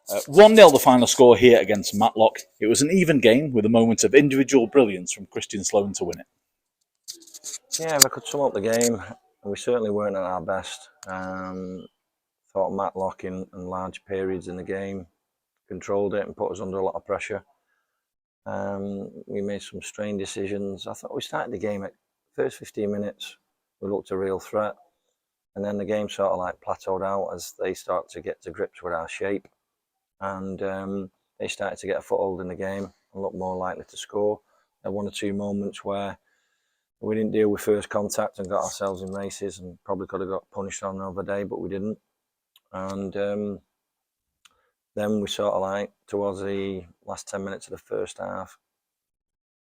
1-0 the final score here against Matlock. It was an even game with a moment of individual brilliance from 𝗕𝗏𝗀𝗀 to win it. Yeah, if I could sum up the game, we certainly weren't at our best. Thought Matlock in large periods in the game controlled it and put us under a lot of pressure. We made some strange decisions. I thought we started the game at first 15 minutes, we looked a real threat. And then the game sort of like plateaued out as they started to get to grips with our shape. And they started to get a foothold in the game and look more likely to score. There were 1 or 2 moments where we didn't deal with first contact and got ourselves in races and probably could have got punished on another day, but we didn't. And then we sort of like, towards the last 10 minutes of the first half,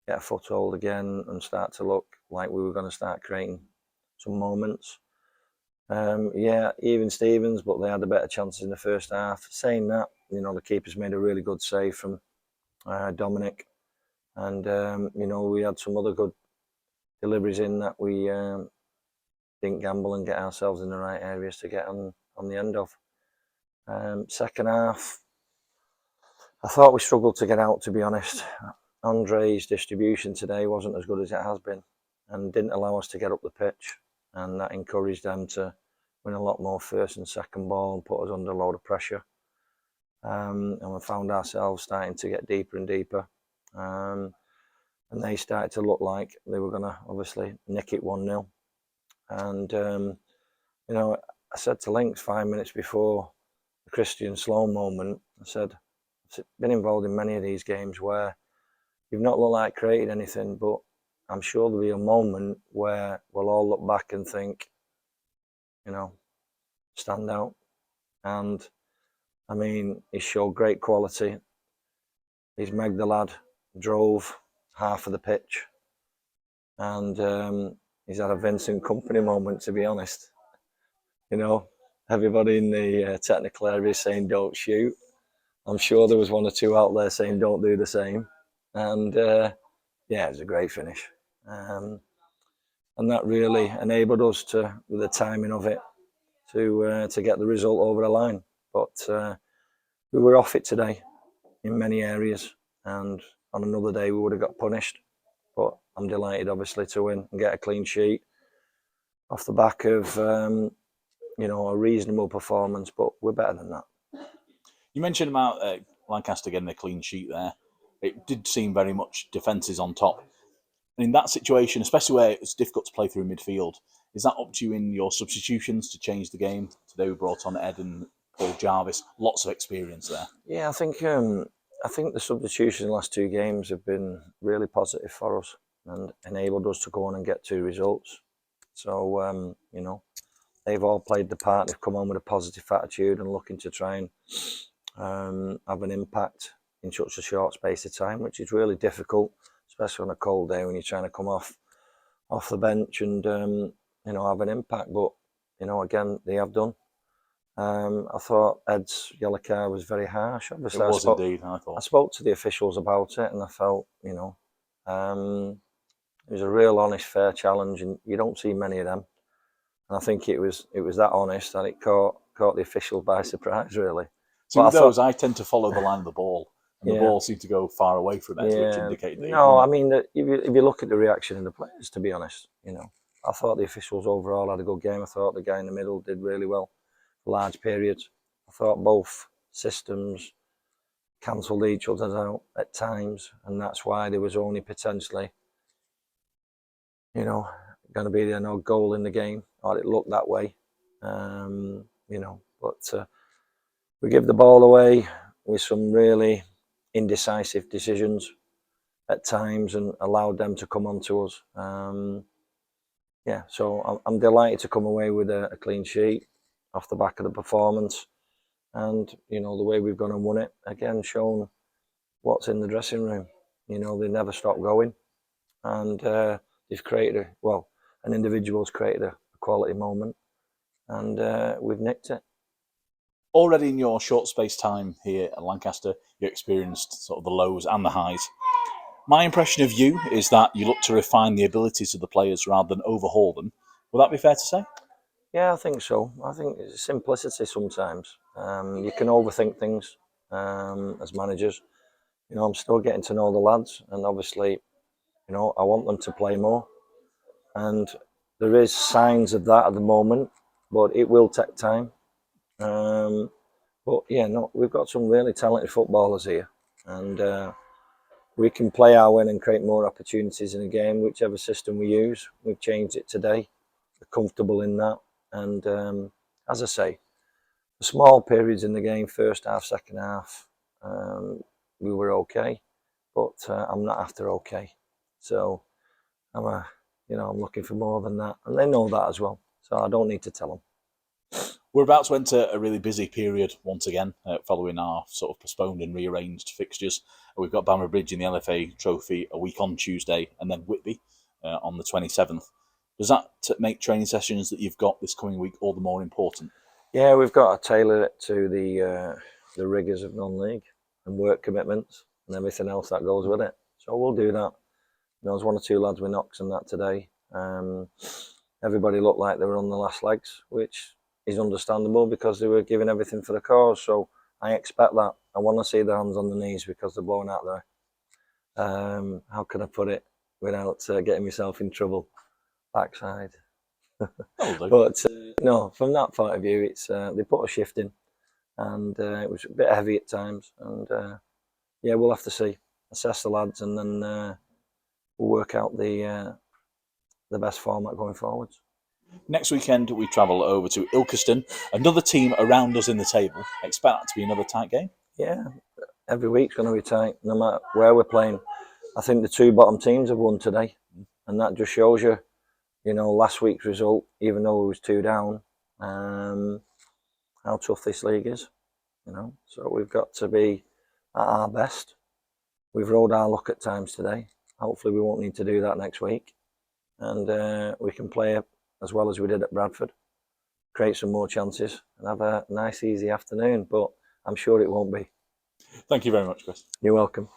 get a foothold again and start to look like we were going to start creating some moments. Yeah, even Stevens, but they had the better chances in the first half. Saying that, you know, the keeper's made a really good save from Dominic. And, you know, we had some other good deliveries in that we didn't gamble and get ourselves in the right areas to get on the end of. Second half, I thought we struggled to get out, to be honest. Andre's distribution today wasn't as good as it has been and didn't allow us to get up the pitch. And that encouraged them to win a lot more first and second ball and put us under a load of pressure. And we found ourselves starting to get deeper and deeper. And they started to look like they were going to obviously nick it 1-0. And, you know, I said to Links 5 minutes before the Christian slow moment, I said, I've been involved in many of these games where you've not looked like created anything, but I'm sure there'll be a moment where we'll all look back and think, you know, stand out. And I mean, he showed great quality. He's Meg the lad, drove half of the pitch. And he's had a Vincent Kompany moment, to be honest. You know, everybody in the technical area is saying don't shoot. I'm sure there was 1 or 2 out there saying don't do the same. And yeah, it was a great finish. And that really enabled us to, with the timing of it, to get the result over the line. But we were off it today in many areas, and on another day we would have got punished. But I'm delighted, obviously, to win and get a clean sheet off the back of you know, a reasonable performance. But we're better than that. You mentioned about Lancaster getting a clean sheet there. It did seem very much defences on top. And in that situation, especially where it's difficult to play through midfield, is that up to you in your substitutions to change the game? Today we brought on Ed and Paul Jarvis. Lots of experience there. Yeah, I think the substitutions in the last 2 games have been really positive for us and enabled us to go on and get 2 results. So, you know, they've all played the part. They've come on with a positive attitude and looking to try and have an impact in such a short space of time, which is really difficult, especially on a cold day when you're trying to come off the bench and you know, have an impact. But you know, again, they have done. I thought Ed's yellow card was very harsh. Obviously, it was indeed. I spoke to the officials about it, and I felt, you know, it was a real honest, fair challenge, and you don't see many of them. And I think it was that honest that it caught the officials by surprise, really. So with those, I tend to follow the line of the ball. And the ball seemed to go far away from it, which indicated that. No, I mean, if you look at the reaction of the players, to be honest, you know, I thought the officials overall had a good game. I thought the guy in the middle did really well for large periods. I thought both systems cancelled each other out at times, and that's why there was only potentially, you know, going to be no goal in the game, or it looked that way, you know. But we give the ball away with some really indecisive decisions at times and allowed them to come on to us. Yeah, so I'm delighted to come away with a clean sheet off the back of the performance, and you know, the way we've gone and won it, again shown what's in the dressing room. You know, they never stop going, and they've created an individual's created a quality moment, and we've nicked it. Already in your short space time here at Lancaster, you experienced sort of the lows and the highs. My impression of you is that you look to refine the abilities of the players rather than overhaul them. Would that be fair to say? Yeah, I think so. I think it's simplicity sometimes. You can overthink things, as managers. You know, I'm still getting to know the lads, and obviously, you know, I want them to play more. And there is signs of that at the moment, but it will take time. But yeah, no, we've got some really talented footballers here, and we can play our way and create more opportunities in a game, whichever system we use. We've changed it today. We're comfortable in that. And as I say, the small periods in the game, first half, second half, we were okay, but I'm not after okay. So I'm looking for more than that, and they know that as well. So I don't need to tell them. We're about to enter a really busy period once again, following our sort of postponed and rearranged fixtures. We've got Bamber Bridge in the LFA Trophy a week on Tuesday, and then Whitby on the 27th. Does that make training sessions that you've got this coming week all the more important? Yeah, we've got to tailor it to the rigours of non-league and work commitments and everything else that goes with it. So we'll do that. There was one or two lads with knocks and that today. Everybody looked like they were on the last legs, which is understandable because they were giving everything for the cause. So I expect that. I want to see their hands on the knees because they're blowing out there. How can I put it without getting myself in trouble? Backside. But no, from that point of view, it's they put a shift in, and it was a bit heavy at times. And yeah, we'll have to see, assess the lads, and then we'll work out the best format going forwards. Next weekend, we travel over to Ilkeston, another team around us in the table. Expect that to be another tight game? Yeah, every week's going to be tight, no matter where we're playing. I think the two bottom teams have won today, and that just shows you, you know, last week's result, even though it was 2 down, how tough this league is, you know. So we've got to be at our best. We've rode our luck at times today. Hopefully we won't need to do that next week, and we can play as well as we did at Bradford, create some more chances, and have a nice, easy afternoon. But I'm sure it won't be. Thank you very much, Chris. You're welcome.